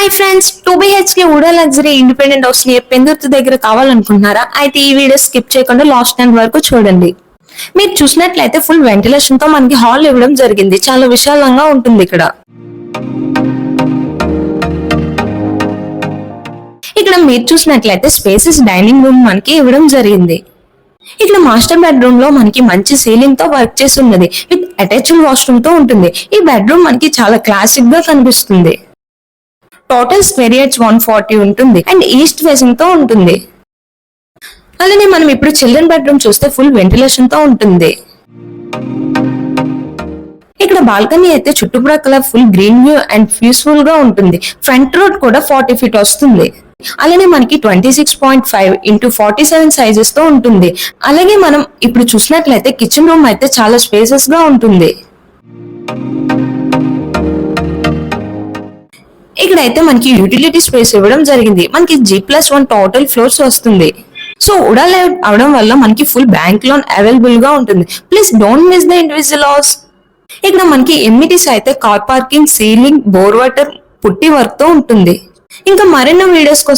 Hi friends, 2BHK VUDA luxury independent house ని పెందుర్తి దగ్గర కావాలనుకుంటున్నారా? అయితే ఈ వీడియో స్కిప్ చేయకుండా లాస్ట్ టైం వరకు చూడండి. మీరు చూసినట్లయితే ఫుల్ వెంటిలేషన్ తో మనకి హాల్ ఇవ్వడం జరిగింది. చాలా విశాలంగా ఉంటుంది. ఇక్కడ మీరు చూసినట్లయితే స్పేసెస్ డైనింగ్ రూమ్ మనకి ఇవ్వడం జరిగింది. ఇక్కడ మాస్టర్ బెడ్రూమ్ లో మనకి మంచి సీలింగ్ తో వర్క్ చేసి ఉన్నది. విత్ అటాచ్డ్ వాష్రూమ్ తో ఉంటుంది. ఈ బెడ్రూమ్ మనకి చాలా క్లాసిక్ గా కనిపిస్తుంది. టోటల్ స్క్వేర్ యార్డ్స్ 140 ఉంటుంది అండ్ ఈస్ట్ ఫేసింగ్ తో ఉంటుంది. అలానే మనం ఇప్పుడు చిల్డ్రన్ బెడ్రూమ్ చూస్తే ఫుల్ వెంటిలేషన్ తో ఉంటుంది. ఇక్కడ బాల్కనీ అయితే చుట్టుప్రక్కల full green view and peaceful గా ఉంటుంది. ఫ్రంట్ రోడ్ కూడా 40 ఫీట్ వస్తుంది. అలానే మనకి 26.5x47 సైజెస్ తో ఉంటుంది. అలాగే మనం ఇప్పుడు చూసినట్లయితే కిచెన్ రూమ్ అయితే చాలా స్పేసెస్ గా ఉంటుంది. ఇక్కడైతే మనకి యూటిలిటీ స్పేస్ ఇవ్వడం జరిగింది. మనకి G+1 టోటల్ ఫ్లోర్స్ వస్తుంది. సో వుడా లేఅవుట్ అవడం వల్ల మనకి ఫుల్ బ్యాంక్ లోన్ అవైలబుల్ గా ఉంటుంది. Please don't miss the individual house. ఇక్కడ మనకి ఎమ్యూనిటీస్ అయితే car parking, ceiling, bore water, పుట్టి వర్క్ తో ఉంటుంది. ఇంకా మరెన్నో వీడియోస్ కోసం